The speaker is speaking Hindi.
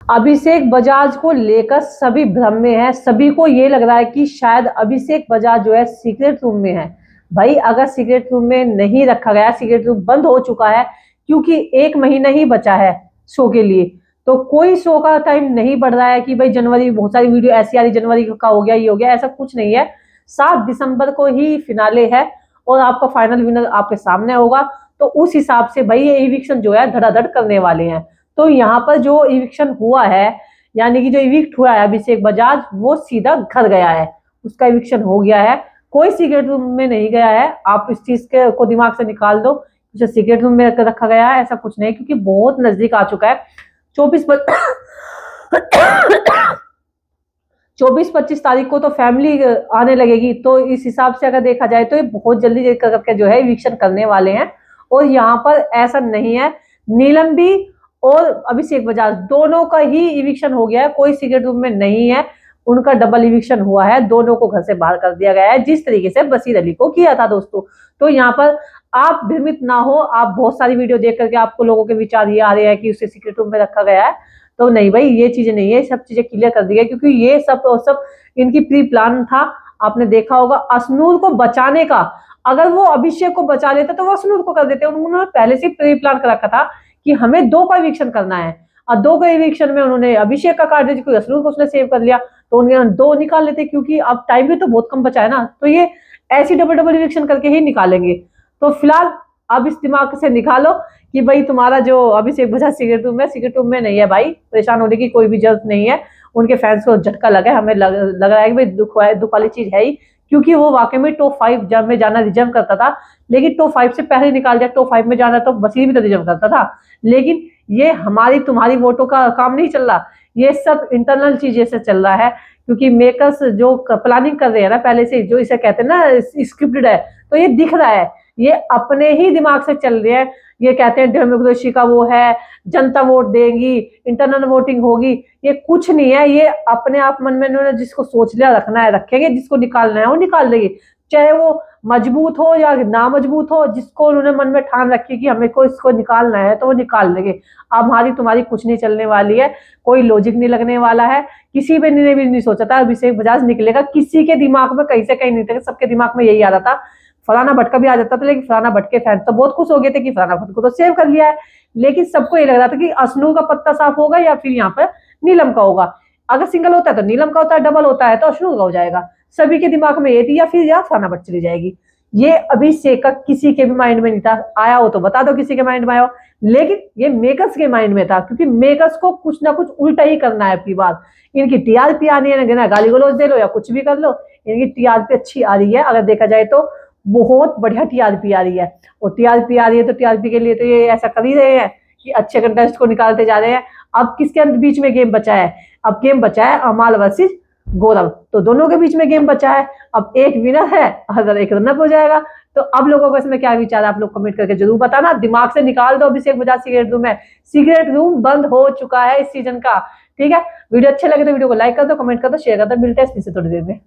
अभिषेक बजाज को लेकर सभी भ्रम में है। सभी को ये लग रहा है कि शायद अभिषेक बजाज जो है सीक्रेट रूम में है। भाई अगर सीक्रेट रूम में नहीं रखा गया, सीक्रेट रूम बंद हो चुका है, क्योंकि 1 महीना ही बचा है शो के लिए, तो कोई शो का टाइम नहीं बढ़ रहा है कि भाई जनवरी बहुत सारी वीडियो ऐसी आ रही, जनवरी का हो गया, ये हो गया, ऐसा कुछ नहीं है। 7 दिसंबर को ही फिनाले है और आपका फाइनल विनर आपके सामने होगा। तो उस हिसाब से भाई ये इविक्शन जो है धड़ाधड़ करने वाले हैं। तो यहाँ पर जो इविक्शन हुआ है, यानी कि जो इविक्ट हुआ है अभिषेक बजाज, वो सीधा घर गया है, उसका इविक्शन हो गया है। कोई सीक्रेट रूम में नहीं गया है। आप इस चीज के को दिमाग से निकाल दो, उसे सीक्रेट रूम में रखा गया है, ऐसा कुछ नहीं, क्योंकि बहुत नजदीक आ चुका है। 24-25 तारीख को तो फैमिली आने लगेगी। तो इस हिसाब से अगर देखा जाए तो ये बहुत जल्दी करके जो है इविक्शन करने वाले हैं। और यहाँ पर ऐसा नहीं है, नीलम भी और अभिषेक बजाज दोनों का ही इविक्शन हो गया है, कोई सीक्रेट रूम में नहीं है, उनका डबल इविक्शन हुआ है, दोनों को घर से बाहर कर दिया गया है, जिस तरीके से बशीर अली को किया था दोस्तों। तो यहाँ पर आप भ्रमित ना हो। आप बहुत सारी वीडियो देख करके आपको लोगों के विचार ये आ रहे हैं कि उसे सीक्रेट रूम में रखा गया है, तो नहीं भाई, ये चीजें नहीं है, सब चीजें क्लियर कर दी है, क्योंकि ये सब इनकी प्री प्लान था। आपने देखा होगा अश्नूर को बचाने का, अगर वो अभिषेक को बचा लेते तो वो अश्नूर को कर देते। उन्होंने पहले से प्री प्लान कर रखा था कि हमें 2 का इविक्शन करना है, और 2 का इविक्शन में उन्होंने अभिषेक का कार्ड कोई अश्नूर को उसने सेव कर लिया, तो उन्हें 2 निकाल लेते, क्योंकि अब टाइम भी तो बहुत कम बचा है ना, तो ये ऐसी डबल इविक्शन करके ही निकालेंगे। तो फिलहाल अब इस दिमाग से निकालो कि भाई तुम्हारा जो अभिषेक बजाज सीक्रेट रूम में नहीं है। भाई परेशान होने की कोई भी जरूरत नहीं है। उनके फैंस को झटका लगा है, हमें लग रहा है कि भाई दुख वाली चीज है ही, क्योंकि वो वाकई में टॉप 5 जब में जाना रिजर्व करता था, लेकिन टॉप 5 से पहले निकाल दिया। टॉप 5 में जाना तो बशीर भी तो रिजर्व करता था, लेकिन ये हमारी तुम्हारी वोटों का काम नहीं चल रहा, ये सब इंटरनल चीजें से चल रहा है। क्योंकि मेकर्स जो प्लानिंग कर रहे हैं ना पहले से, जो इसे कहते हैं ना स्क्रिप्टेड है, तो ये दिख रहा है, ये अपने ही दिमाग से चल रहे हैं। ये कहते हैं डेमोक्रेसी का वो है, जनता वोट देगी, इंटरनल वोटिंग होगी, ये कुछ नहीं है। ये अपने आप मन में उन्होंने जिसको सोच लिया रखना है रखेंगे, जिसको निकालना है वो निकाल देंगे, चाहे वो मजबूत हो या ना मजबूत हो। जिसको उन्होंने मन में ठान रखी कि हमें को इसको निकालना है तो वो निकाल देंगे। अब हमारी तुम्हारी कुछ नहीं चलने वाली है, कोई लॉजिक नहीं लगने वाला है। किसी भी ने भी नहीं सोचा था अभिषेक बजाज निकलेगा, किसी के दिमाग में कहीं से कहीं नहीं था, सबके दिमाग में यही आ रहा था। फलाना भट्ट भी आ जाता था, लेकिन फलाना भट्ट के फैन तो बहुत खुश हो गए थे कि फलाना भट्ट को तो सेव कर लिया है। लेकिन सबको ये लग रहा था कि अश्नू का पत्ता साफ होगा या फिर यहाँ पर नीलम का होगा। अगर सिंगल होता है तो नीलम का होता है, डबल होता है तो अश्नू का हो जाएगा। सभी के दिमाग में ये थी, या फिर या फलाना भट्ट चली जाएगी। ये अभिषेक का किसी के भी माइंड में नहीं था। आया हो तो बता दो किसी के माइंड में आया हो, लेकिन ये मेकर्स के माइंड में था, क्योंकि मेकर्स को कुछ ना कुछ उल्टा ही करना है। अपनी बात, इनकी टीआरपी आनी है ना, गाली गलौज दे लो या कुछ भी कर लो, इनकी टीआरपी अच्छी आ रही है। अगर देखा जाए तो बहुत बढ़िया टीआरपी आ रही है, और टीआरपी आ रही है तो टीआरपी के लिए तो ये ऐसा कर ही रहे हैं कि अच्छे कंटेस्ट को निकालते जा रहे हैं। अब किसके बीच में गेम बचा है? अब गेम बचा है अमाल वर्सेस गौरव, तो दोनों के बीच में गेम बचा है। अब एक विनर है, अगर एक रनअप हो जाएगा। तो अब लोगों को इसमें क्या विचार है, आप लोग कमेंट करके जरूर बताना। दिमाग से निकाल दो अभिषेक बजाज सीक्रेट रूम है, सीक्रेट रूम बंद हो चुका है इस सीजन का। ठीक है, वीडियो अच्छे लगे तो वीडियो को लाइक कर दो, कमेंट कर दो, शेयर कर दो। मिलते हैं इसी से थोड़ी देर में।